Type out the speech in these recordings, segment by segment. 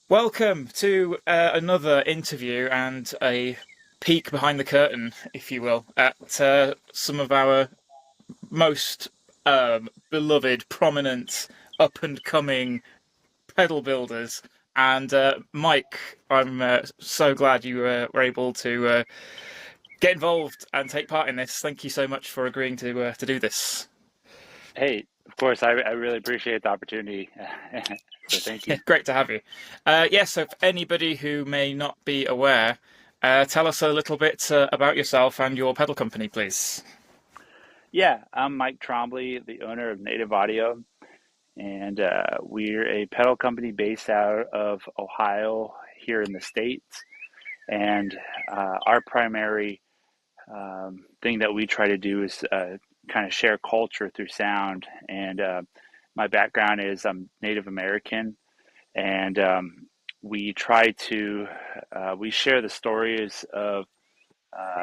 Welcome to another interview and a peek behind the curtain, if you will, at some of our most beloved, prominent, up and coming pedal builders. And Mike, I'm so glad you were able to get involved and take part in this. Thank you so much for agreeing to do this. Hey, of course, I really appreciate the opportunity. So thank you. Great to have you. So for anybody who may not be aware, tell us a little bit about yourself and your pedal company, please. Yeah, I'm Mike Trombley, the owner of Native Audio, and we're a pedal company based out of Ohio here in the States. And our primary thing that we try to do is kind of share culture through sound. And my background is I'm Native American, and we try to we share the stories of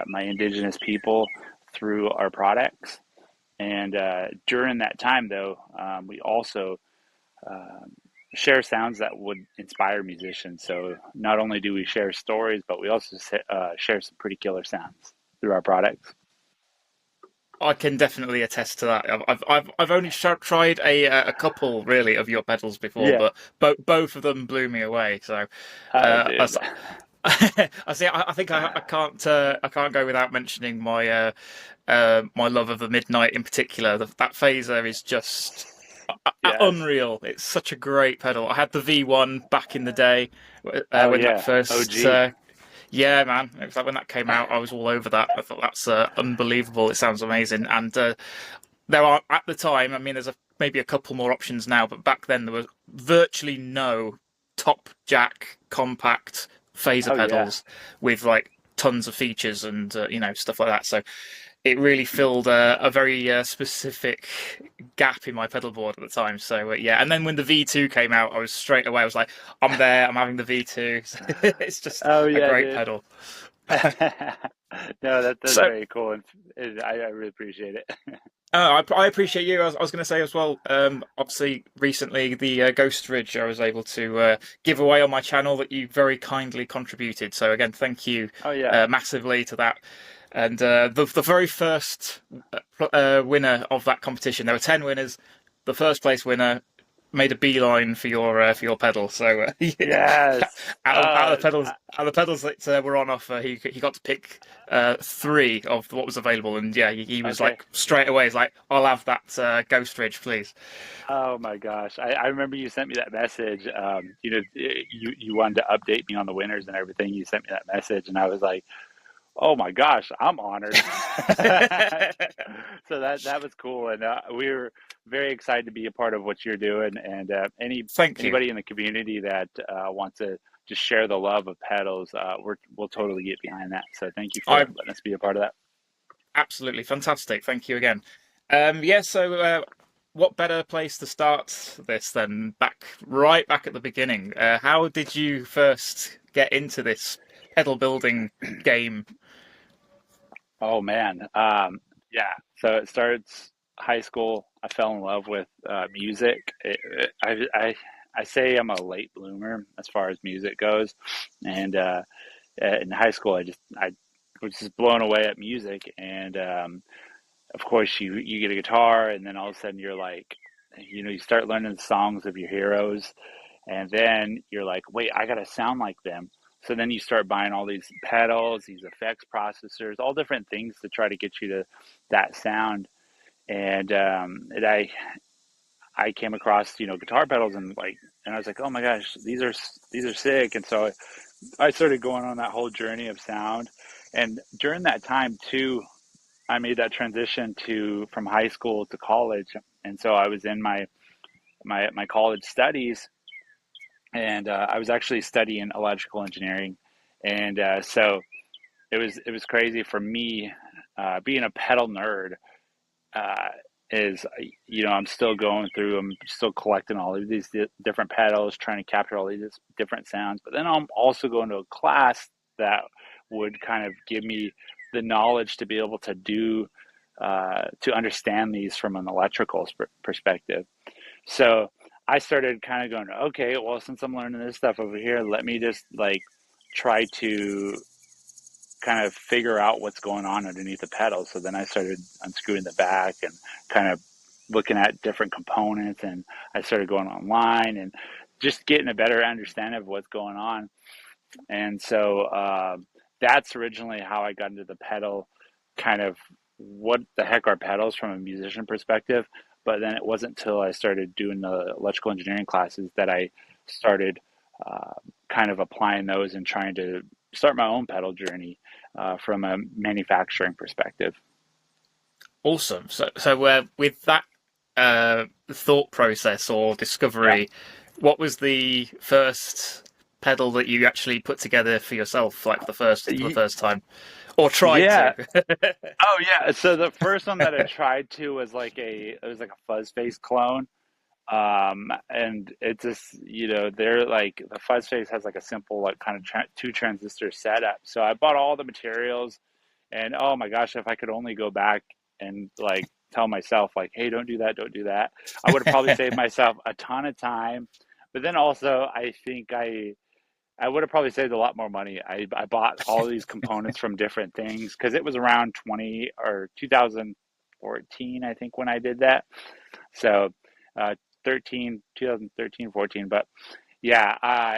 my indigenous people through our products. And during that time, though, we also uh, share sounds that would inspire musicians. So not only do we share stories, but we also share some pretty killer sounds through our products. I can definitely attest to that. I've only tried a couple really of your pedals before, Yeah. but both of them blew me away. So Oh, uh, I, dude. s- I see. I think I can't go without mentioning my love of the Midnight in particular. That phaser is just Yes. unreal. It's such a great pedal. I had the V1 back in the day Oh, when that yeah. first. OG. Yeah, man. It was like when that came out, I was all over that. I thought that's unbelievable. It sounds amazing. And there are at the time. I mean, there's maybe a couple more options now, but back then there was virtually no top jack compact phaser Oh, yeah. pedals with like tons of features and stuff like that. So it really filled a very specific gap in my pedal board at the time. So yeah, and then when the V2 came out, I was straight away. I was like, I'm there. I'm having the V2. It's just Oh, a yeah, great dude. pedal. No, that's So very cool. And I really appreciate it. I appreciate you. I was going to say as well. Obviously, recently the Ghost Ridge I was able to give away on my channel that you very kindly contributed. So again, thank you Oh, yeah. massively to that. And the very first winner of that competition, there were 10 winners. The first place winner made a beeline for your pedal. So yeah, Yes. out of the pedals that were on offer, he got to pick three of what was available, and yeah, he was Okay. like straight away. He's like, "I'll have that Ghost Ridge, please." Oh my gosh. I remember you sent me that message. You wanted to update me on the winners and everything. You sent me that message, and I was like, oh my gosh, I'm honored. So that was cool, and we were very excited to be a part of what you're doing. And Thank you. anybody in the community that wants to just share the love of pedals, we'll totally get behind that. So thank you for I letting us be a part of that. absolutely fantastic. Thank you again. Yeah. So, what better place to start this than right back at the beginning? How did you first get into this pedal building game? Oh man, yeah. So it starts high school. I fell in love with music. I say I'm a late bloomer as far as music goes, and in high school, I was just blown away at music. And of course, you get a guitar, and then all of a sudden you're like, you start learning the songs of your heroes, and then you're like, wait, I gotta sound like them. So then you start buying all these pedals, these effects processors, all different things to try to get you to that sound. And I came across guitar pedals, and I was like, oh my gosh, these are sick. And so I started going on that whole journey of sound. And during that time too, I made that transition to from high school to college. And so I was in my college studies, and I was actually studying electrical engineering. And so it was crazy for me, being a pedal nerd. Uh, is I'm still going through. I'm still collecting all of these different pedals, trying to capture all these different sounds. But then I'm also going to a class that would kind of give me the knowledge to be able to do to understand these from an electrical perspective. So I started kind of going, okay, well, since I'm learning this stuff over here, let me just like try to kind of figure out what's going on underneath the pedal. So then I started unscrewing the back and kind of looking at different components, and I started going online and just getting a better understanding of what's going on. And so that's originally how I got into the pedal, kind of what the heck are pedals from a musician perspective. But then it wasn't until I started doing the electrical engineering classes that I started uh, kind of applying those and trying to start my own pedal journey from a manufacturing perspective. Awesome. So with that thought process or Yeah. discovery, what was the first pedal that you actually put together for yourself, like for the first time, or tried to? Yeah. Oh, yeah. So the first one that I tried to was it was like a fuzz face clone. And it just, they're like the fuzz face has like a simple like kind of two transistor setup. So I bought all the materials, and oh my gosh, if I could only go back and like tell myself like, hey, don't do that, don't do that, I would have probably saved myself a ton of time. But then also, I think I would have probably saved a lot more money. I bought all these components from different things because it was around 20 or 2014, I think, when I did that. So, uh, 2013, 14. But yeah,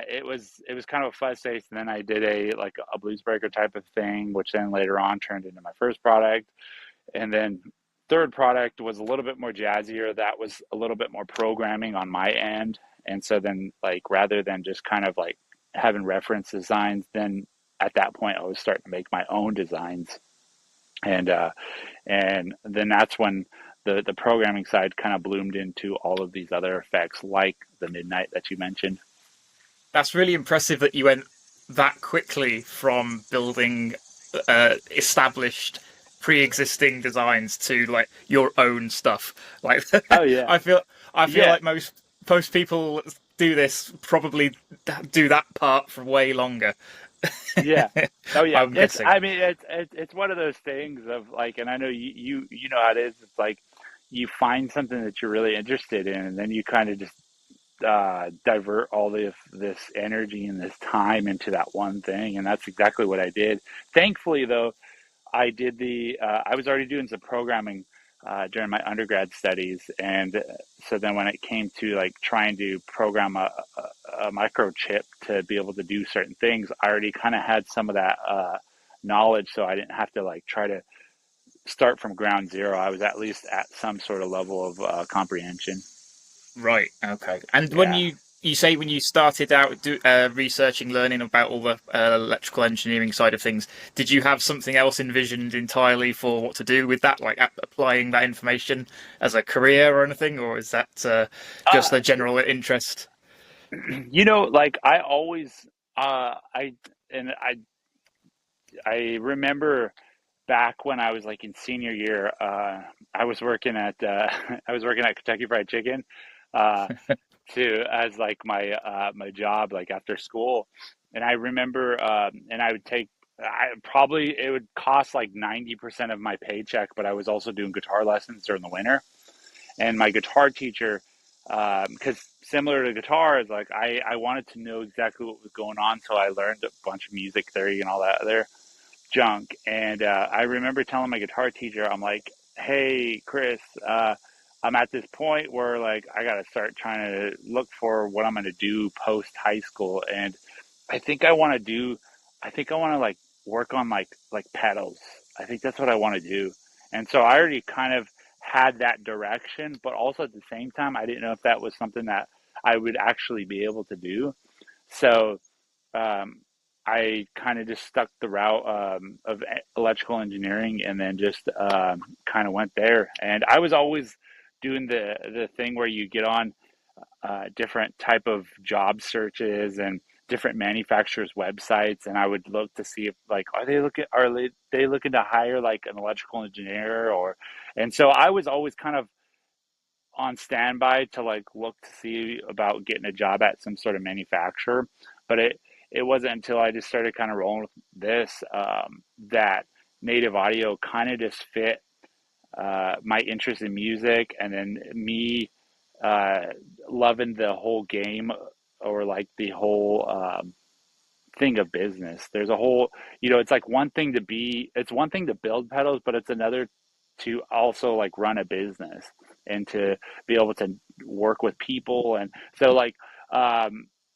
it was kind of a fuzz face, and then I did a blues breaker type of thing, which then later on turned into my first product, and then third product was a little bit more jazzier. That was a little bit more programming on my end, and so then like rather than just kind of like having reference designs, then at that point I was starting to make my own designs, and then that's when the programming side kind of bloomed into all of these other effects like the midnight that you mentioned. That's really impressive that you went that quickly from building established pre-existing designs to like your own stuff. Like Oh yeah, I feel I feel yeah, like most people do this probably do that part for way longer. yeah. Oh yeah. I'm It's guessing. I mean it's one of those things of like, and I know you know how it is. It's like you find something that you're really interested in, and then you kind of just divert all this energy and this time into that one thing, and that's exactly what I did. Thankfully, though, I was already doing some programming during my undergrad studies, and so then when it came to like trying to program a microchip to be able to do certain things, I already kind of had some of that knowledge, so I didn't have to like try to start from ground zero. I was at least at some sort of level of comprehension. Right. Okay. And when Yeah. you say when you started out researching, learning about all the electrical engineering side of things, did you have something else envisioned entirely for what to do with that, like applying that information as a career or anything, or is that just Uh, a general interest? like I always, I and I remember back when I was like in senior year, I was working at I was working at Kentucky Fried Chicken, uh, to as like my job like after school, and I remember and I would take. I probably it would cost like 90% of my paycheck, but I was also doing guitar lessons during the winter, and my guitar teacher, because similar to guitars, like I wanted to know exactly what was going on, so I learned a bunch of music theory and all that other junk. And I remember telling my guitar teacher, I'm like, "Hey, Chris, I'm at this point where like I got to start trying to look for what I'm going to do post high school, and I think I want to do, I think I want to like work on like pedals. I think that's what I want to do." And so I already kind of had that direction, but also at the same time, I didn't know if that was something that I would actually be able to do. So um, I kind of just stuck the route of electrical engineering, and then just kind of went there. And I was always doing the thing where you get on different type of job searches and different manufacturers' websites, and I would look to see if like are they looking to hire like an electrical engineer, or and so I was always kind of on standby to like look to see about getting a job at some sort of manufacturer. But it wasn't until I just started kind of rolling with this that native audio kind of just fit my interest in music, and then me uh, loving the whole game, or like the whole thing of business. There's a whole, it's like it's one thing to build pedals, but it's another to also like run a business and to be able to work with people. And so like,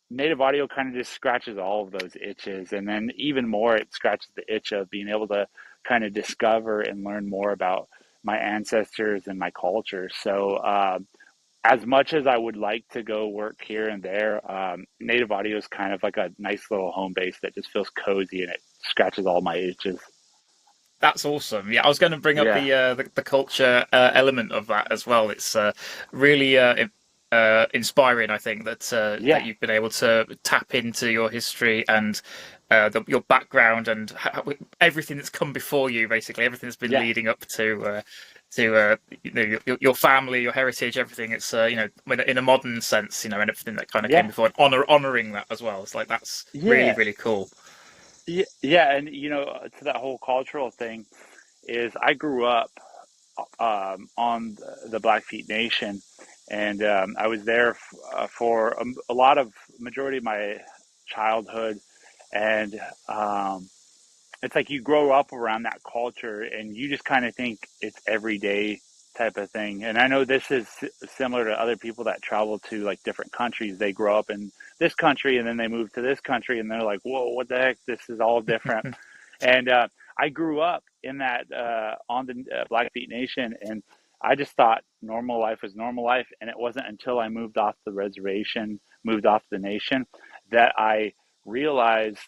native audio kind of just scratches all of those itches. And then even more, it scratches the itch of being able to kind of discover and learn more about my ancestors and my culture. So, as much as I would like to go work here and there, Native Audio is kind of like a nice little home base that just feels cozy and it scratches all my itches. That's awesome. Yeah, I was going to bring up Yeah, the culture element of that as well. It's really inspiring. I think that yeah, you've been able to tap into your history and your background and everything that's come before you. Basically, everything that's been yeah, leading up to your family, your heritage, everything. It's in a modern sense, and everything that kind of came yeah, before, and honoring that as well. It's like that's really yeah, really cool. yeah, yeah. And to that whole cultural thing is I grew up on the Blackfeet Nation, and I was there for a lot of majority of my childhood, and it's like you grow up around that culture and you just kind of think it's everyday type of thing. And I know this is similar to other people that travel to like different countries. They grow up in this country and then they move to this country and they're like, whoa, what the heck? This is all different. And I grew up in that on the Blackfeet Nation, and I just thought normal life was normal life. And it wasn't until I moved off the reservation, moved off the nation, that I realized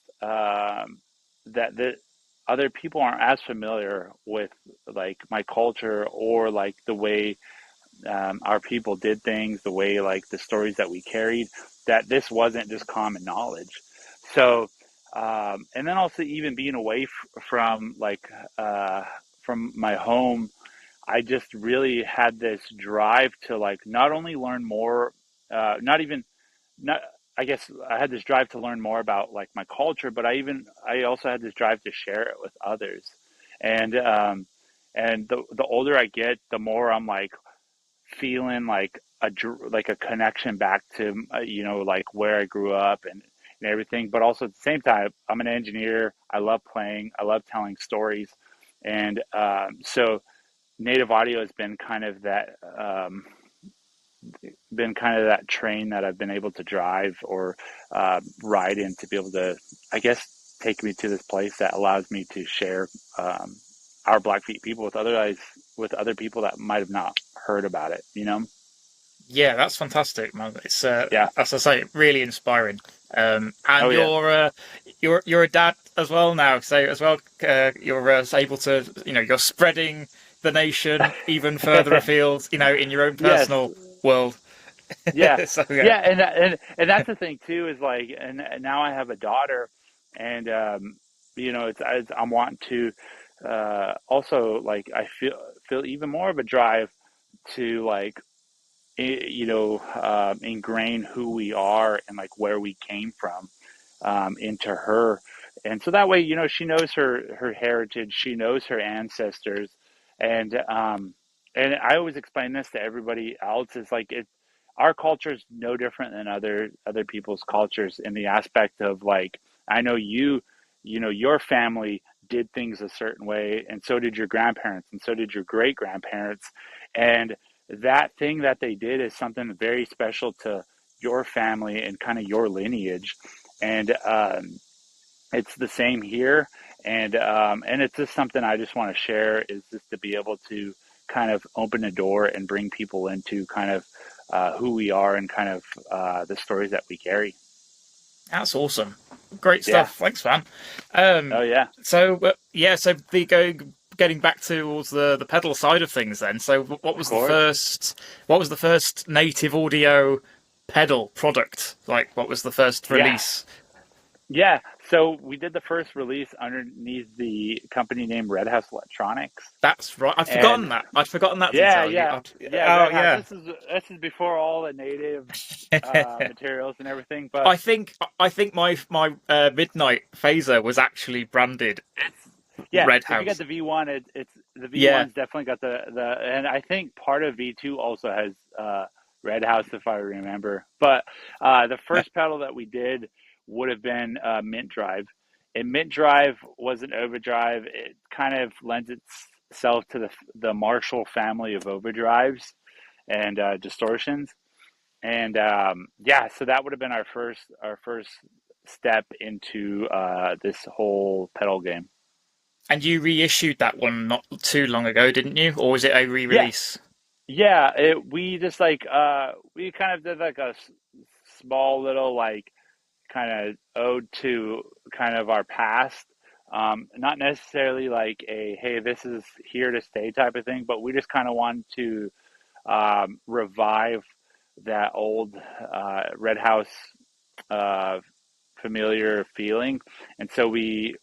that the other people aren't as familiar with like my culture or like the way our people did things, the way like the stories that we carried, that this wasn't just common knowledge. So, and then also even being away from like from my home, I just really had this drive to like not only learn more, not even not I guess I had this drive to learn more about like my culture, but I also had this drive to share it with others. And the older I get, the more I'm like feeling like like a connection back to like where I grew up and everything. But also at the same time, I'm an engineer. I love playing. I love telling stories, and so native audio has been kind of that train that I've been able to drive or ride in to be able to, I guess, take me to this place that allows me to share our Blackfeet people with other people that might have not heard about it. Yeah, that's fantastic, man. It's Yeah. as I say, really inspiring. Oh And yeah. you're a dad as well now, so as well you're able to you're spreading the nation even further afield, in your own Yes. personal world. Yeah. So yeah, Yeah. And that's the thing too is like, and now I have a daughter, and I'm wanting to also like I feel even more of a drive to like ingrain who we are and like where we came from into her, and so that way she knows her heritage, she knows her ancestors, and I always explain this to everybody else is like our culture is no different than other people's cultures in the aspect of like I know your family did things a certain way, and so did your grandparents, and so did your great grandparents, and that thing that they did is something very special to your family and kind of your lineage. And it's the same here. And it's just something I just want to share is just to be able to kind of open a door and bring people into kind of who we are and kind of the stories that we carry. that's awesome. Great Yeah. stuff. Thanks, man. Oh Um, yeah. so the getting back towards the pedal side of things then. So Of course. what was the first native audio pedal product? Like what was the first Yeah. release? Yeah. So we did the first release underneath the company name Red House Electronics. That's right. I'd And forgotten that. I'd forgotten that yeah, detail. yeah, yeah, Oh Red House. yeah. This is before all the native materials and everything. But I think my midnight phaser was actually branded yeah, Red if you got House. the V1, it's the Yeah. V1's definitely got and I think part of V2 also has Red House, if I remember. But the first pedal that we did would have been Mint Drive. And Mint Drive was an overdrive. It kind of lends itself to the Marshall family of overdrives and distortions. And yeah, so that would have been our first step into this whole pedal game. And you reissued that one not too long ago, didn't you? Or was it a Yeah, re-release? yeah. We just like we kind of did like a small little like kind of ode to kind of our past. Not necessarily like a hey, this is here to stay type of thing, but we just kind of wanted to revive that old Red House uh, familiar feeling. And so we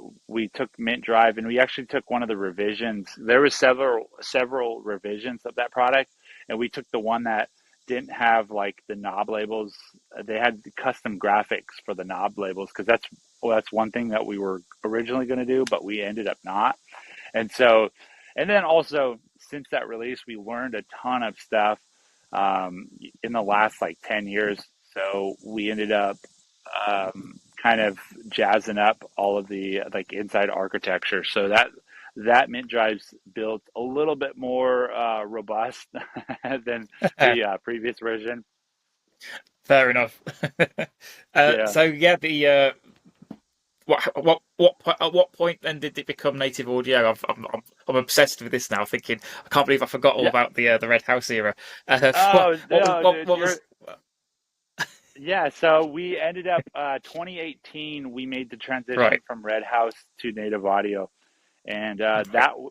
took Mint Drive and we actually took one of the revisions. There was several revisions of that product, and we took the one that didn't have like the knob labels. They had custom graphics for the knob labels because that's one thing that we were originally going to do, but we ended up not. And so, and then also since that release, we learned a ton of stuff um, in the last like 10 years. So we ended up kind of jazzing up all of the like inside architecture. So that Mint Drive's built a little bit more robust than the previous version. Fair enough. Yeah. So yeah, the at what point then did it become native audio? I'm obsessed with this now. Thinking I can't believe I forgot all Yeah. about the Red House era. Oh no, dude, What you're was yeah. So we ended up 2018. We made the transition right? from Red House to native audio, and Right.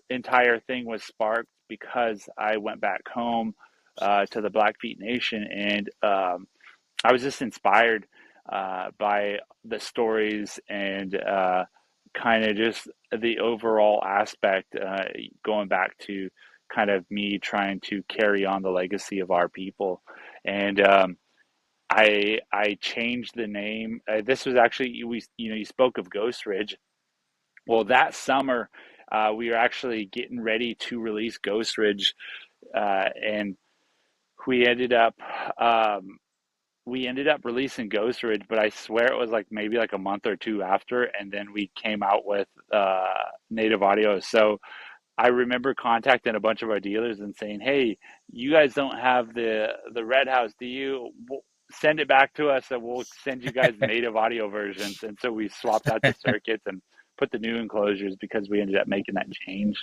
entire thing was sparked because I went back home to the Blackfeet Nation, and I was just inspired by the stories and kind of just the overall aspect, going back to kind of me trying to carry on the legacy of our people. And I changed the name. This was actually you spoke of Ghost Ridge. Well, that summer we were actually getting ready to release Ghost Ridge, and we ended up um, we ended up releasing Ghost Ridge, but I swear it was like maybe like a month or two after, and then we came out with Native Audio. So I remember contacting a bunch of our dealers and saying, "Hey, you guys don't have the Red House, do you? Send it back to us, and we'll send you guys Native Audio versions." And so we swapped out the circuits and put the new enclosures because we ended up making that change.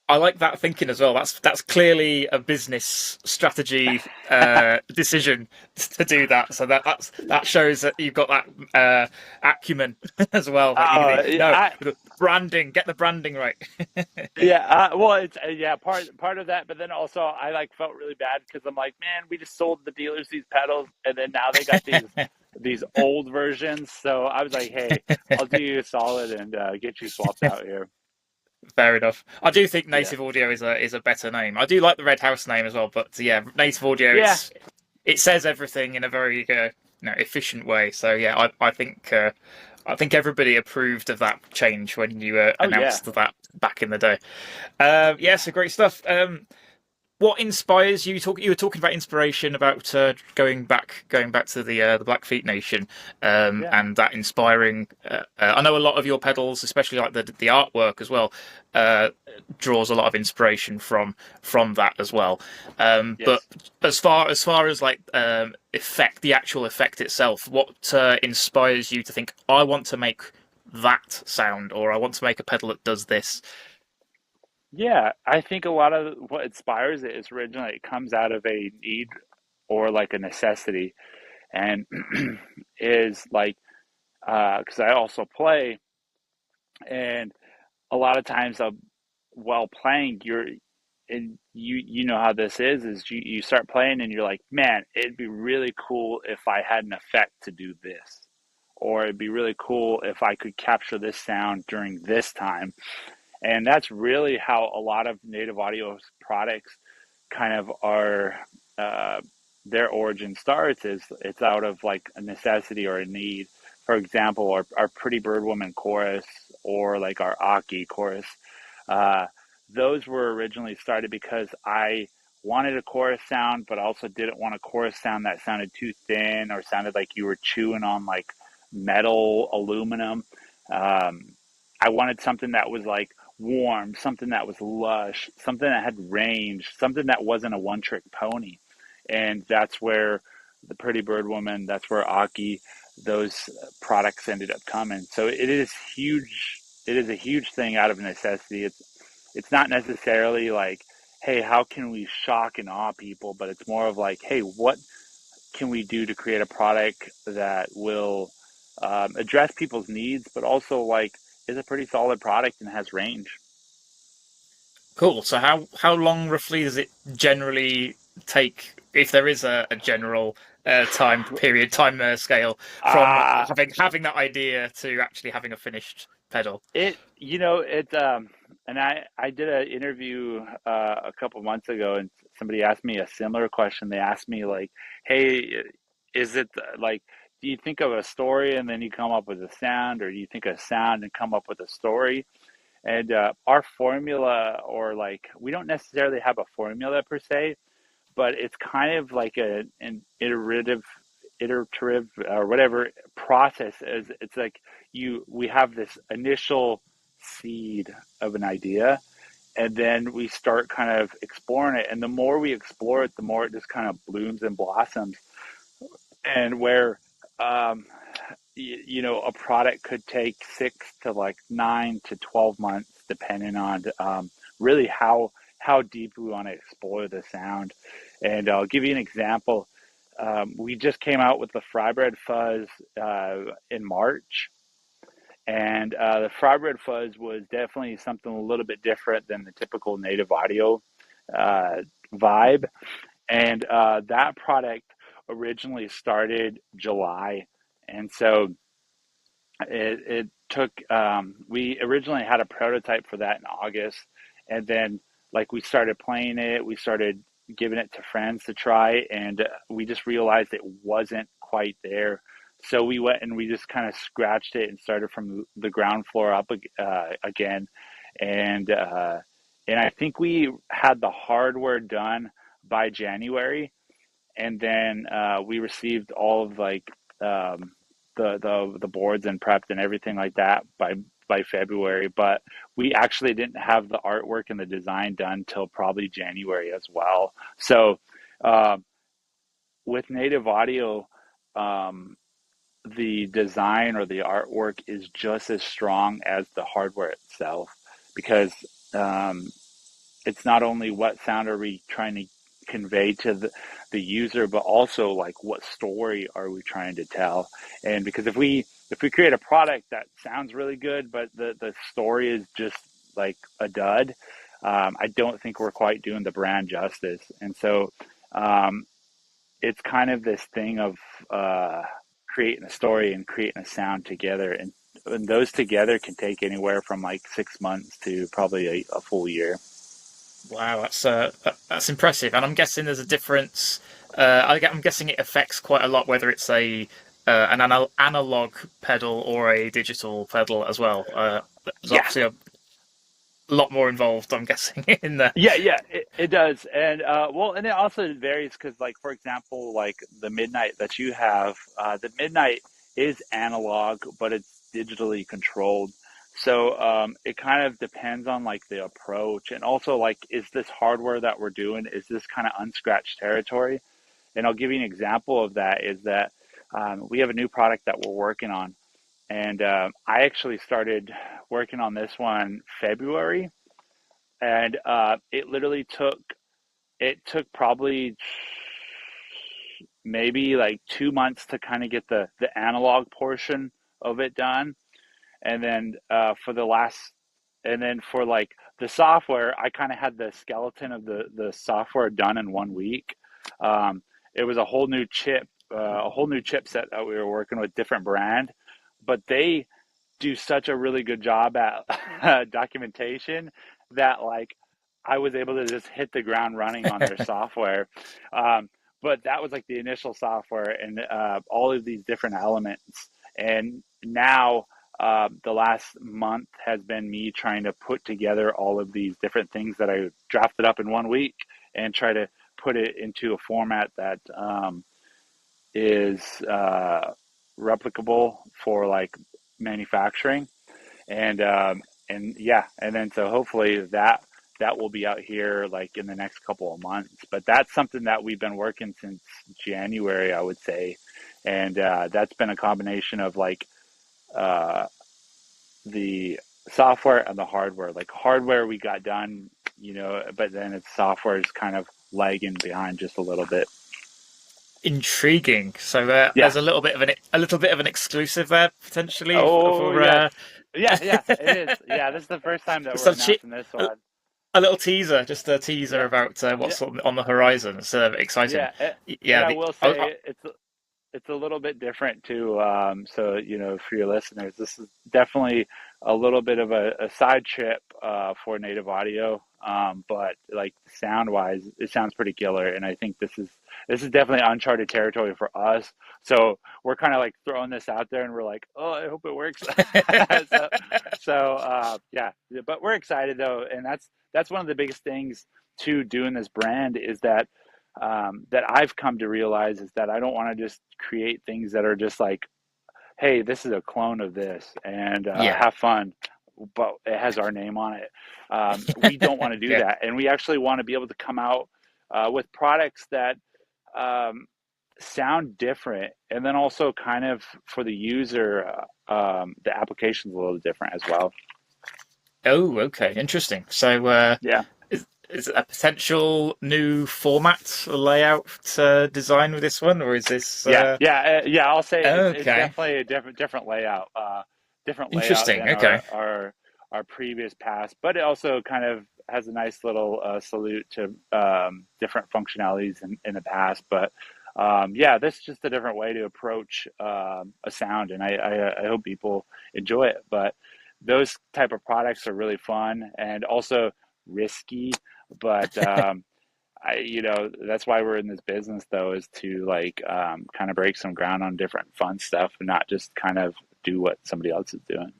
I like that thinking as well. That's clearly a business strategy decision to do that. So that shows that you've got that acumen as well. That you think, no, I, branding, get the branding right. Yeah, well, it's yeah, part of that, but then also I like felt really bad because I'm like, man, we just sold the dealers these pedals, and then now they got these old versions. So I was like, hey, I'll do you a solid and get you swapped out here. Fair enough. I do think Yeah, Native Audio is a better name. I do like the Red House name as well, but yeah, Native Audio yeah, it says everything in a very efficient way. So yeah, I think everybody approved of that change when you oh yeah, announced that back in the day. Yeah, so great stuff. What inspires you? You were talking about inspiration about going back to the Blackfeet Nation, yeah, and that inspiring. I know a lot of your pedals, especially like the artwork as well, uh, draws a lot of inspiration from that as well. But yes. as far as like effect, the actual effect itself, what inspires you to think I want to make that sound, or I want to make a pedal that does this? Yeah, I think a lot of what inspires it is originally it comes out of a need or like a necessity, and is like because I also play, and a lot of times while playing you're and you know how this is you start playing and you're like, man, it'd be really cool if I had an effect to do this, or it'd be really cool if I could capture this sound during this time. And that's really how a lot of native audio products kind of are uh, their origin starts is it's out of like a necessity or a need. For example, our Pretty Bird Woman chorus or like our Aki chorus, uh, those were originally started because I wanted a chorus sound, but also didn't want a chorus sound that sounded too thin or sounded like you were chewing on like metal aluminum. Um, I wanted something that was like warm, something that was lush, something that had range, something that wasn't a one trick pony. And that's where the Pretty Bird Woman, that's where Aki, those products ended up coming. So it is huge. It is a huge thing out of necessity. It's not necessarily like, hey, how can we shock and awe people? But it's more of like, hey, what can we do to create a product that will address people's needs, but also like is a pretty solid product and has range. Cool. So how long roughly does it generally take, if there is a general time period, time scale from Uh having that idea to actually having a finished pedal? it it and I did an interview a couple months ago, and somebody asked me a similar question. They asked me like, "Hey, is it like, do you think of a story and then you come up with a sound, or do you think of a sound and come up with a story?" And our formula, or like, we don't necessarily have a formula per se, but it's kind of like an iterative or whatever process. Is it's like we have this initial seed of an idea, and then we start kind of exploring it, and the more we explore it, the more it just kind of blooms and blossoms. And where um, a product could take 6 to like 9 to 12 months, depending on really how deep we want to explore the sound. And I'll give you an example. We just came out with the Frybread Fuzz in March, and the Frybread Fuzz was definitely something a little bit different than the typical native audio uh, vibe. And that product originally started July, and so it took we originally had a prototype for that in August, and then like we started playing it, we started giving it to friends to try, and we just realized it wasn't quite there. So we went and we just kind of scratched it and started from the ground floor up again. And uh, and I think we had the hardware done by January, and then we received all of like um, the boards and prepped and everything like that by February. But we actually didn't have the artwork and the design done till probably January as well. So uh, with native audio, um, the design or the artwork is just as strong as the hardware itself, because um, it's not only what sound are we trying to convey to the user, but also like what story are we trying to tell. And because if we create a product that sounds really good, but the story is just like a dud, I don't think we're quite doing the brand justice. And so um, it's kind of this thing of creating a story and creating a sound together, and those together can take anywhere from like 6 months to probably a full year. Wow, that's impressive. And I'm guessing there's a difference. I'm guessing it affects quite a lot whether it's a an analog pedal or a digital pedal as well. There's Yeah. obviously a lot more involved, I'm guessing, in there. Yeah, it does. And well, and it also varies because, like, for example, like the Midnight that you have, the Midnight is analog, but it's digitally controlled. So it kind of depends on like the approach, and also like, is this hardware that we're doing, is this kind of unscratched territory? And I'll give you an example of that. Is that we have a new product that we're working on, and I actually started working on this one February, and it took probably maybe like 2 months to kind of get the analog portion of it done, and then for like the software, I kind of had the skeleton of the software done in 1 week. It was a whole new chipset that we were working with, different brand, but they do such a really good job at documentation that like I was able to just hit the ground running on their software. Um, but that was like the initial software, and all of these different elements. And now the last month has been me trying to put together all of these different things that I drafted up in 1 week. and try to put it into a format that is replicable for like manufacturing, and yeah, and then so hopefully that will be out here like in the next couple of months. But that's something that we've been working since January, I would say, and that's been a combination of like uh, the software and the hardware. Like hardware we got done, but then its software is kind of lagging behind just a little bit. Intriguing. So Yeah. there's a little bit of an exclusive there potentially Oh, for yes. Yeah, yeah, it is. Yeah, this is the first time that we're some announcing this a, one. a little teaser, just a teaser Yeah, about yeah, what's on the horizon. It's exciting. yeah. And Yeah, I the will say it's a little bit different too. So for your listeners, this is definitely a little bit of a side trip for native audio. But like sound wise, it sounds pretty killer, and I think this is definitely uncharted territory for us. So we're kind of like throwing this out there, and we're like, oh, I hope it works. so yeah, but we're excited though, and that's one of the biggest things to doing this brand is that I've come to realize is that I don't want to just create things that are just like, hey, this is a clone of this and yeah, have fun, but it has our name on it. We don't want to do yeah, that. And we actually want to be able to come out with products that um, sound different. And then also kind of for the user, the application's a little different as well. Oh, okay, interesting. So, Yeah. is it a potential new format, layout, design with this one, or is this Yeah. I'll say it's okay? definitely a different layout Interesting. than Okay, our previous pass, but it also kind of has a nice little salute to different functionalities in the past. But yeah, this is just a different way to approach a sound, and I hope people enjoy it. But those type of products are really fun and also risky, but that's why we're in this business though, is to like kind of break some ground on different fun stuff and not just kind of do what somebody else is doing.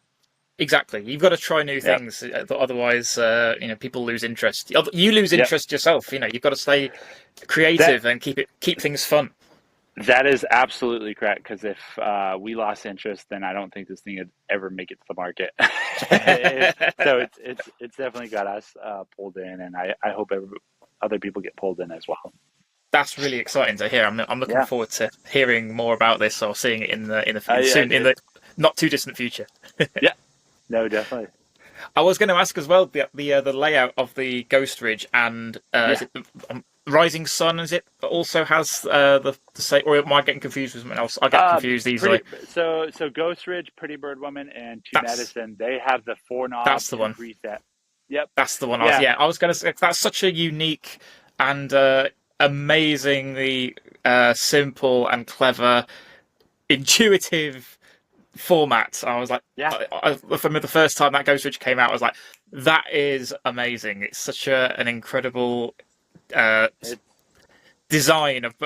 exactly. You've got to try new Yep. things, otherwise, people lose interest. You lose Yep. interest yourself. You've got to stay That creative and keep things fun. that is absolutely correct. Because if we lost interest, then I don't think this thing would ever make it to the market. So it's definitely got us pulled in, and I hope other people get pulled in as well. That's really exciting to hear. I'm looking Yeah. forward to hearing more about this or seeing it Yeah. soon in the not too distant future. Yeah. No, definitely. I was going to ask as well the layout of the Ghost Ridge and is Yeah. it Rising Sun? Is it also has the same? Or am I getting confused with something else? I get confused Pretty easily. so Ghost Ridge, Pretty Bird Woman, and Two That's Medicine. They have the four knob that's the and one. preset. Yep. That's the one. Yeah. I was going to say that's such a unique and amazingly simple and clever, intuitive format. I was like, Yeah. from the first time that Ghost Ridge came out, I was like, that is amazing. It's such an incredible uh, It, design of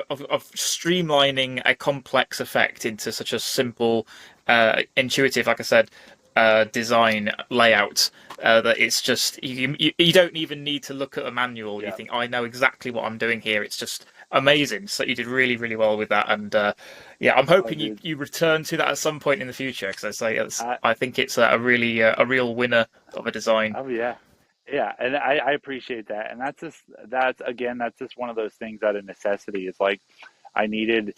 streamlining a complex effect into such a simple, intuitive, like I said, design layout. That it's just you don't even need to look at a manual. You yeah. think, I know exactly what I'm doing here. It's just amazing. So you did really, really well with that, and yeah, I'm Oh, hoping dude. you return to that at some point in the future because I, I think it's a really a real winner of a design. oh yeah. Yeah, and I appreciate that. And that's just one of those things out of necessity. It's like I needed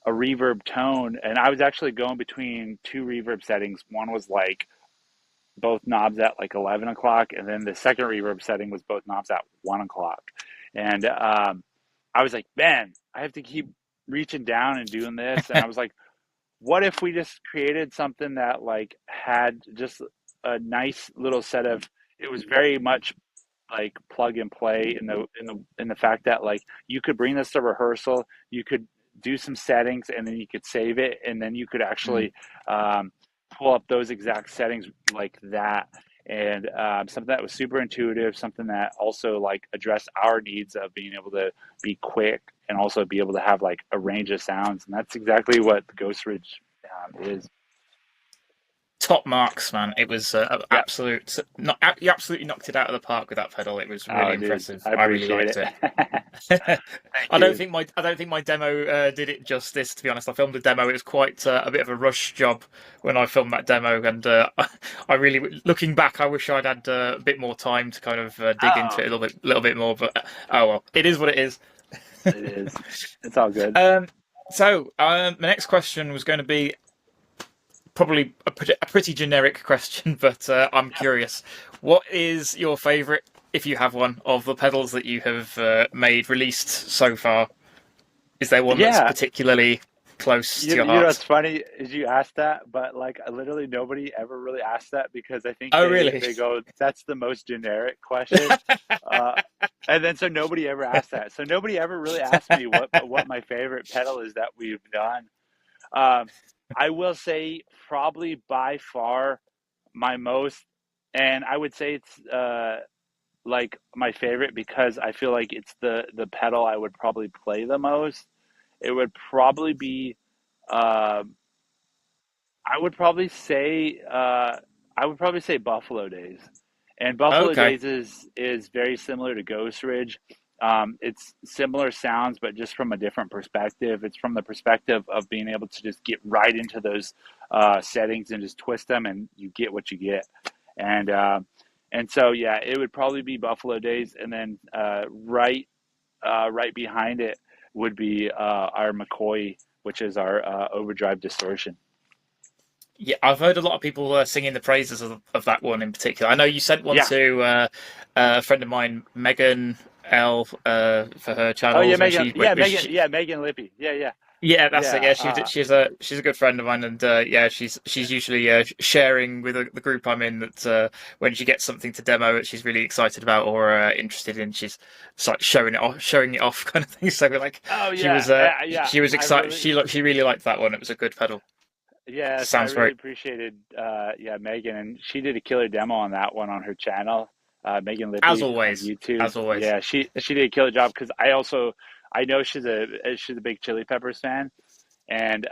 a reverb tone, and I was actually going between two reverb settings. One was like both knobs at like 11 o'clock, and then the second reverb setting was both knobs at 1 o'clock. And I was like, man, I have to keep reaching down and doing this. And I was like, what if we just created something that like had just a nice little set of, it was very much like plug and play in the fact that like you could bring this to rehearsal, you could do some settings, and then you could save it, and then you could Mm. actually um, pull up those exact settings like that. And something that was super intuitive, something that also like addressed our needs of being able to be quick and also be able to have like a range of sounds. And that's exactly what the Ghost Ridge is. top marks, man. It was Yep. absolute. Not, you absolutely knocked it out of the park with that pedal. It was really Oh, dude, impressive. I I really appreciate liked it. it. Thank you. I don't think my demo did it justice. To be honest, I filmed a demo. It was quite a bit of a rush job when I filmed that demo, and I really, looking back, I wish I'd had a bit more time to kind of dig into Oh, it a little bit more. But oh well, it is what it is. it is. It's all good. Um, the next question was going to be probably a pretty generic question, but I'm Yep. curious. What is your favorite, if you have one, of the pedals that you have made released so far? Is there one that's Yeah. particularly close to your You know heart? what's funny is you asked that, but like literally nobody ever really asked that because I think Oh, really? they go, that's the most generic question. Uh, and then so nobody ever asked that. So nobody ever really asked me what my favorite pedal is that we've done. Um, I will say probably by far my most, and I would say it's like my favorite because I feel like it's the pedal I would probably play the most. It would probably be uh, I would probably say Buffalo Days, and Buffalo Okay. Days is very similar to Ghost Ridge. It's similar sounds, but just from a different perspective. It's from the perspective of being able to just get right into those settings and just twist them, and you get what you get. And and so yeah, it would probably be Buffalo Days, and then right behind it would be our McCoy, which is our overdrive distortion. Yeah, I've heard a lot of people singing the praises of that one in particular. I know you sent one Yeah. to a friend of mine, Megan L, for her Oh yeah, channels when Megan. she Yeah, when Megan. she Yeah, Megan Lippy. Yeah, yeah, yeah, that's it. yeah. Yeah, she's a good friend of mine, and yeah, she's usually sharing with the group I'm in that when she gets something to demo that she's really excited about or interested in, she's like showing it off kind of thing. So like, Oh yeah, yeah. she was I excited. really, She really liked that one. It was a good pedal. yes, I Sounds really very appreciated. Yeah, Megan, and she did a killer demo on that one on her channel, Megan as Lippy on always, YouTube. as always. Yeah, she did a killer job because I know she's a big Chili Peppers fan. And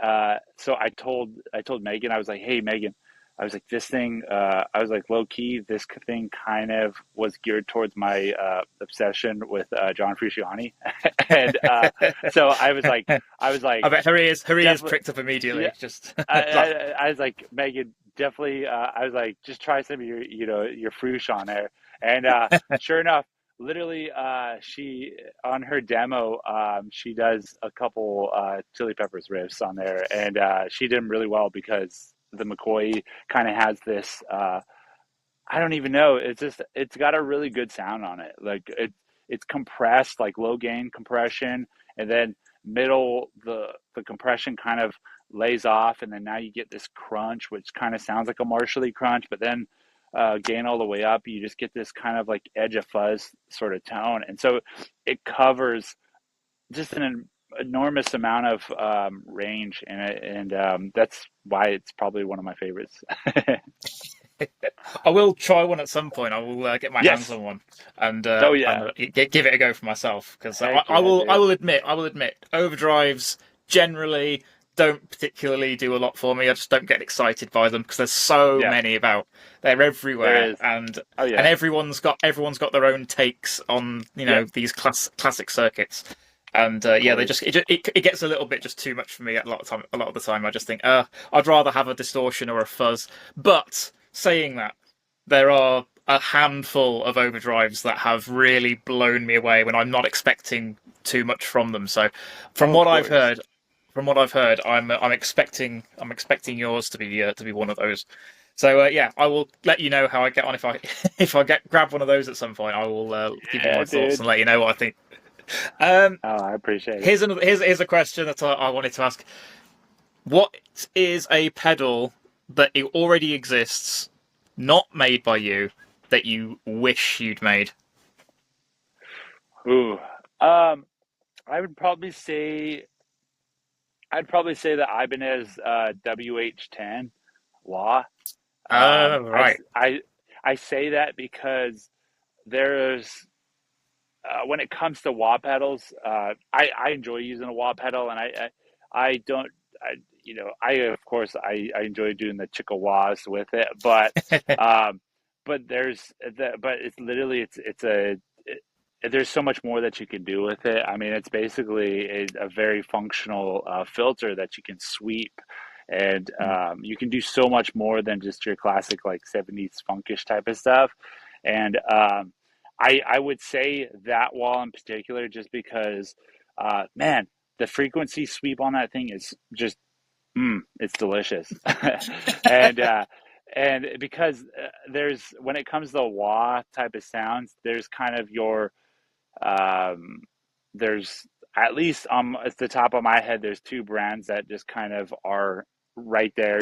so I told Megan, I was like, hey Megan, I was like this thing, I was like low key, this thing kind of was geared towards my obsession with John Frusciante, and so I was like I bet her ears definitely, pricked up yeah, immediately. Just I, like, I was like Megan, definitely, I was like just try some of your your Frush on there, and sure enough. Literally, she on her demo, she does a couple Chili Peppers riffs on there, and she did them really well because the McCoy kind of has this. I don't even know. It's just it's got a really good sound on it. Like it's compressed, like low gain compression, and then middle the compression kind of lays off, and then now you get this crunch, which kind of sounds like a Marshally crunch, but then gain all the way up, you just get this kind of like edge of fuzz sort of tone, and so it covers just an enormous amount of range, and that's why it's probably one of my favorites. I will try one at some point. I will get my hands Yes. on one Oh yeah. and give it a go for myself because Heck yeah, I dude. will admit overdrives generally don't particularly do a lot for me. I just don't get excited by them because there's so Yeah, many about. They're there everywhere is. Oh and yeah, everyone's got their own takes on yep, these classic circuits. And of yeah, they course. it gets a little bit just too much for me at a lot of the time. I just think, I'd rather have a distortion or a fuzz. But saying that, there are a handful of overdrives that have really blown me away when I'm not expecting too much from them. So, from Oh, of what I've course. heard, I'm expecting yours to be one of those. So yeah, I will let you know how I get on if I if I get grab one of those at some point. I will give you Yeah, my thoughts dude. and let you know what I think. Um, Oh, I appreciate it. here's a question that I wanted to ask. What is a pedal that it already exists, not made by you, that you wish you'd made? Ooh. Um, I would probably say that Ibanez WH10 Law. I Right. I I say that because there's when it comes to wah pedals, I enjoy using a wah pedal, and I don't. I of course I enjoy doing the chickawaws with it, um, but it's literally there's so much more that you can do with it. I mean, it's basically a very functional filter that you can sweep, and you can do so much more than just your classic like '70s funkish type of stuff. And I would say that wall in particular, just because, man, the frequency sweep on that thing is just it's delicious. and because there's when it comes to wah type of sounds, there's kind of your um, there's at least at the top of my head, there's two brands that just kind of are right there,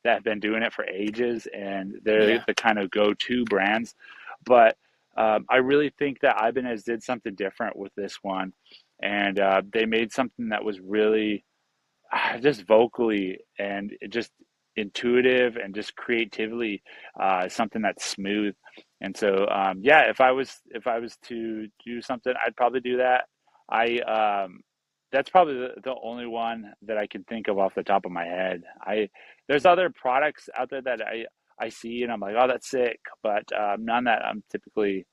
that have been doing it for ages, and they're Yeah. the kind of go-to brands. But I really think that Ibanez did something different with this one, and they made something that was really just vocally and just intuitive and just creatively something that's smooth. And so yeah, if I was to do something, I'd probably do that. I That's probably the only one that I can think of off the top of my head. I There's other products out there that I see and I'm like, oh, that's sick, but none that I'm typically,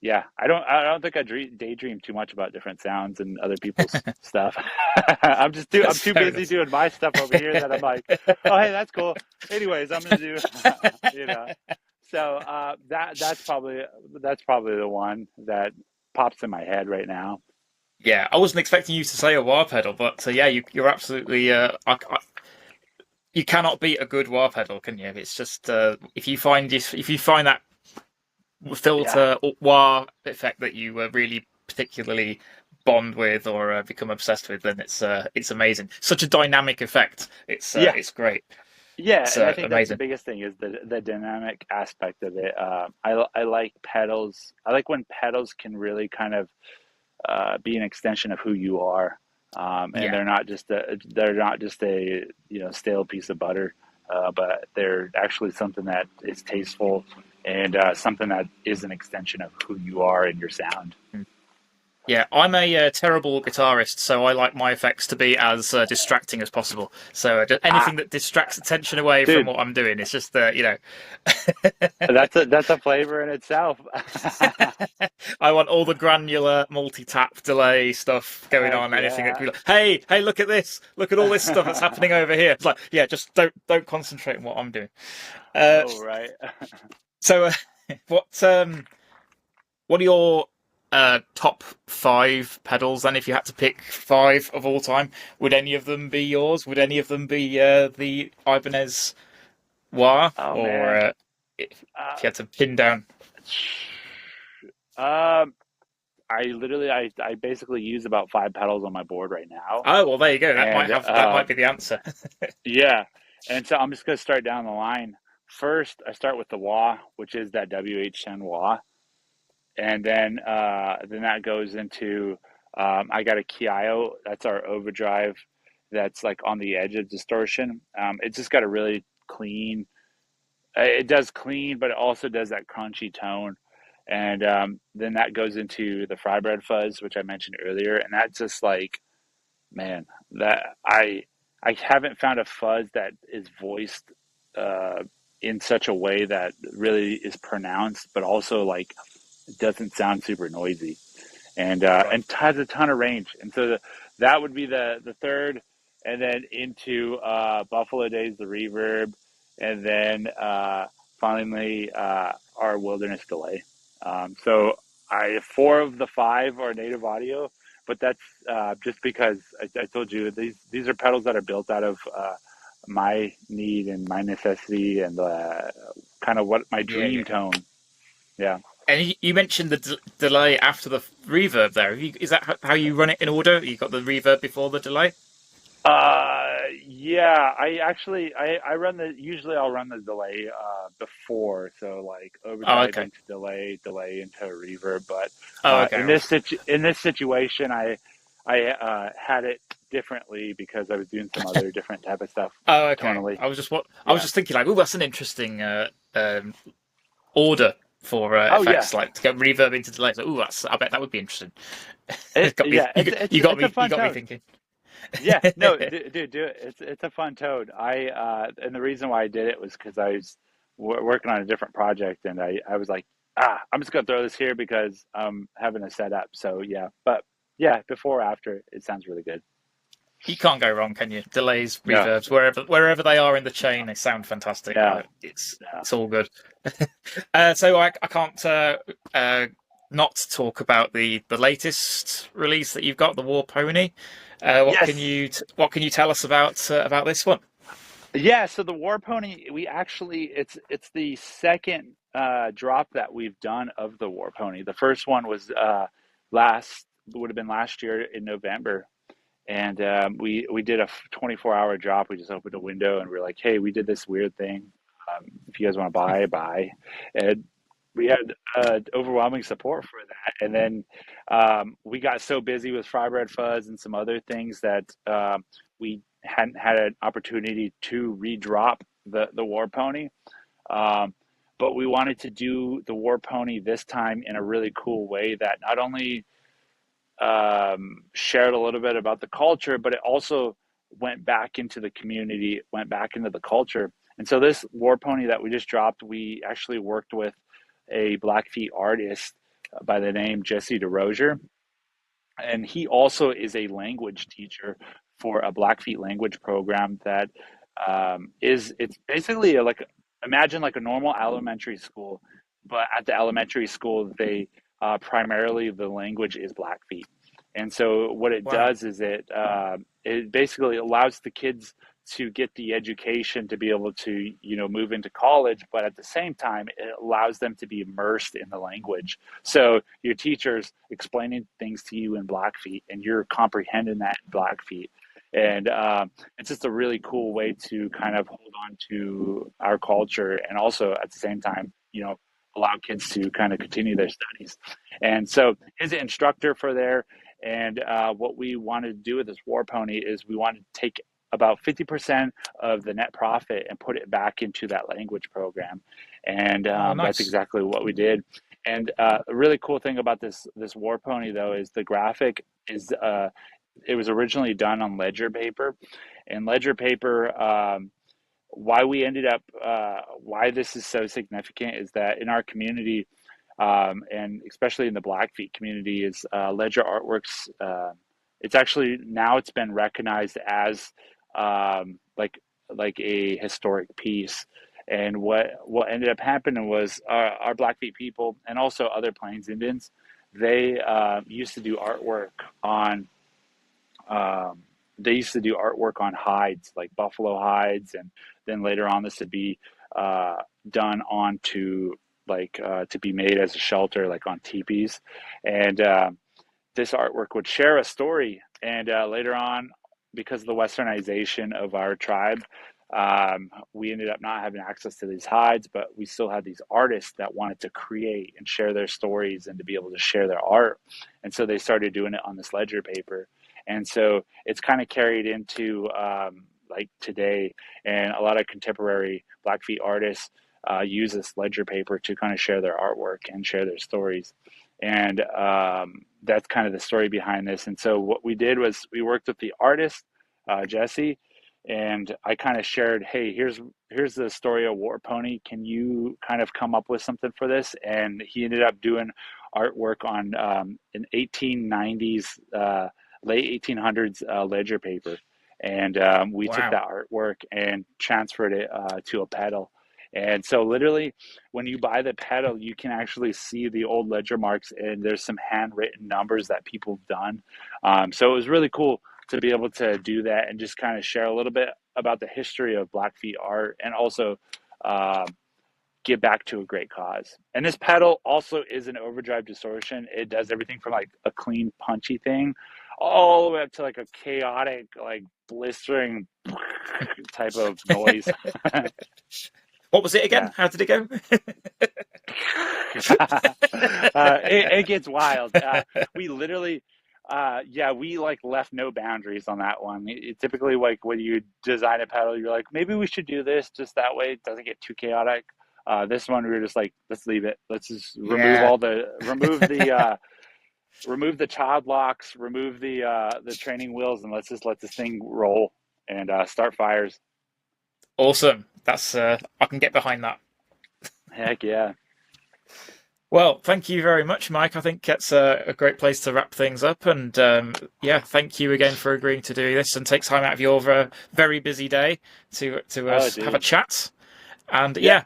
yeah, I don't think I daydream too much about different sounds and other people's stuff. I'm That's too fair busy enough. doing my stuff over here that I'm like, oh, hey, that's cool. Anyways, I'm gonna do, you know. So that's probably the one that pops in my head right now. Yeah, I wasn't expecting you to say a wah pedal, but yeah, you're absolutely. You cannot beat a good wah pedal, can you? It's just if you find that Yeah, filter or wah effect that you really particularly bond with or become obsessed with, then it's amazing. Such a dynamic effect. yeah, It's great. yeah. It's And I think that's the amazing. biggest thing is the dynamic aspect of it. I like pedals. I like when pedals can really kind of be an extension of who you are, and Yeah. they're not just a stale piece of butter, but they're actually something that is tasteful and something that is an extension of who you are and your sound. Yeah, I'm a terrible guitarist, so I like my effects to be as distracting as possible. So Ah, anything that distracts attention away from dude, what I'm doing, it's just that's a flavor in itself. I want all the granular multi-tap delay stuff going Heck on. Anything that yeah. can be like, hey, look at this, look at all this stuff that's happening over here. It's like, yeah, just don't concentrate on what I'm doing. Uh, Oh, right. so, what what are your top five pedals then? If you had to pick five of all time, would any of them be yours? Would any of them be the Ibanez Wah? Oh Or man. if Uh, you had to pin down? um, I basically use about five pedals on my board right now, Oh well, there you go. and That might be the answer. yeah, and so I'm just gonna start down the line. First, I start with the wah, which is that WH10 wah, and then that goes into I got a Kio. That's our overdrive. That's like on the edge of distortion. It's just got a really clean. It does clean, but it also does that crunchy tone. And then that goes into the fry bread fuzz, which I mentioned earlier, and that's just like, man, that I haven't found a fuzz that is voiced uh, in such a way that really is pronounced, but also like doesn't sound super noisy, Right. and has a ton of range. And so that would be the third, and then into Buffalo Days, the reverb, and then finally our Wilderness Delay. So I four of the five are native audio, but that's just because I told you these are pedals that are built out of my need and my necessity and kind of what my Yeah, dream yeah. tone. Yeah. And you mentioned the delay after the reverb there. Is that how you run it in order? You got the reverb before the delay? Yeah, I run the usually I'll run the delay before, so like Oh, overdrive okay. into delay, delay into reverb. But Oh, okay. in this situation, I had it differently because I was doing some other different type of stuff Oh, okay. tonally. I was Yeah. just thinking like, oh, that's an interesting order for Oh yeah. effects, like to get reverb into delay. So, oh, that's I bet that would be interesting. Yeah. You got It's a me fun you got me tone. thinking. Yeah, no, dude, do it. It's a fun toad. And the reason why I did it was because I was working on a different project, and I was like, I'm just gonna throw this here because I'm having a setup. So yeah, but yeah, before or after, it sounds really good. You can't go wrong, can you? Delays, No, reverbs, wherever they are in the chain, they sound fantastic. no, no. It's all good. So I can't not talk about the latest release that you've got, the War Pony. Yes, What can you tell us about this one? yeah. So the War Pony, we actually it's the second drop that we've done of the War Pony. The first one was last would have been last year in November. And we did a 24-hour drop. We just opened a window and we are like, hey, we did this weird thing. If you guys want to buy. And we had overwhelming support for that. And then we got so busy with Fry Bread Fuzz and some other things that we hadn't had an opportunity to redrop the War Pony. Um, but we wanted to do the War Pony this time in a really cool way that not only shared a little bit about the culture, but it also went back into the community, went back into the culture. And so this War Pony that we just dropped, we actually worked with a Blackfeet artist by the name Jesse DeRozier, and he also is a language teacher for a Blackfeet language program that it's basically like imagine like a normal elementary school, but at the elementary school they primarily the language is Blackfeet, and so what it Wow, does is it basically allows the kids to get the education to be able to move into college, but at the same time it allows them to be immersed in the language. So your teacher's explaining things to you in Blackfeet, and you're comprehending that in Blackfeet. And it's just a really cool way to kind of hold on to our culture, and also at the same time, allow kids to kind of continue their studies. And so, his instructor for there, and what we wanted to do with this War Pony is we wanted to take about 50% of the net profit and put it back into that language program. And oh that's nice. exactly what we did. And a really cool thing about this War Pony though is the graphic is it was originally done on ledger paper, and ledger paper. Why we ended up why this is so significant is that in our community, and especially in the Blackfeet community, is ledger artworks. It's actually now it's been recognized as like a historic piece. And what ended up happening was our Blackfeet people and also other Plains Indians, they used to do artwork on um, hides, like buffalo hides, and then later on this would be uh, done onto to be made as a shelter, like on teepees, and this artwork would share a story. And later on, because of the westernization of our tribe, we ended up not having access to these hides, but we still had these artists that wanted to create and share their stories and to be able to share their art. And so they started doing it on this ledger paper. And so it's kind of carried into like today, and a lot of contemporary Blackfeet artists use this ledger paper to kind of share their artwork and share their stories. And that's kind of the story behind this. And so what we did was we worked with the artist, Jesse, and I kind of shared, hey, here's the story of War Pony. Can you kind of come up with something for this? And he ended up doing artwork on an 1890s, late 1800s ledger paper. And we took Wow. that artwork and transferred it to a pedal. And so literally when you buy the pedal, you can actually see the old ledger marks, and there's some handwritten numbers that people have done. So it was really cool to be able to do that and just kind of share a little bit about the history of Blackfeet art, and also uh, give back to a great cause. And this pedal also is an overdrive distortion. It does everything from like a clean, punchy thing all the way up to like a chaotic, like blistering type of noise. What was it again? Yeah. How did it go? It gets wild. We literally, yeah, we like left no boundaries on that one. Typically, like when you design a pedal, you're like, maybe we should do this just that way it doesn't get too chaotic. This one, we were just like, let's leave it. Let's just Yeah. remove the remove the child locks, remove the training wheels, and let's just let this thing roll and start fires. Awesome. That's I can get behind that. Heck yeah. Well, thank you very much, Mike. I think that's a great place to wrap things up. And yeah, thank you again for agreeing to do this and take time out of your very busy day to have a chat. And yeah,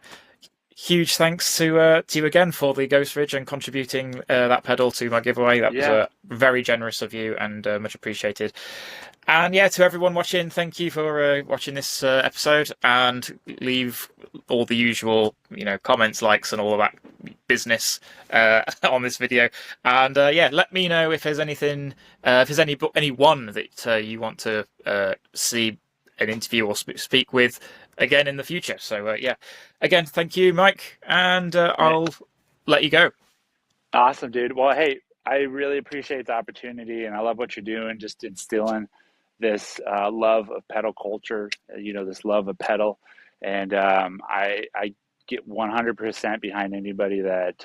huge thanks to you again for the Ghost Ridge and contributing that pedal to my giveaway. That was very generous of you and much appreciated. And yeah, to everyone watching, thank you for watching this episode, and leave all the usual, comments, likes, and all of that business on this video. And yeah, let me know if there's anything, if there's anyone that you want to see an interview or speak with again in the future. So yeah, again, thank you, Mike, and I'll let you go. Awesome, dude. Well, hey, I really appreciate the opportunity, and I love what you're doing, just instilling this love of pedal culture, this love of pedal. And I get 100% behind anybody that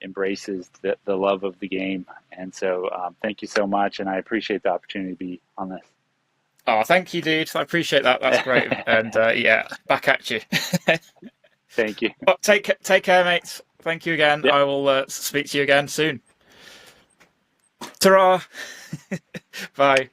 embraces the love of the game. And so thank you so much, and I appreciate the opportunity to be on this. Oh, thank you, dude. I appreciate that. That's great. And yeah, back at you. Thank you. Well, take care, mates. Thank you again. Yep. I will speak to you again soon. Ta-ra. Bye.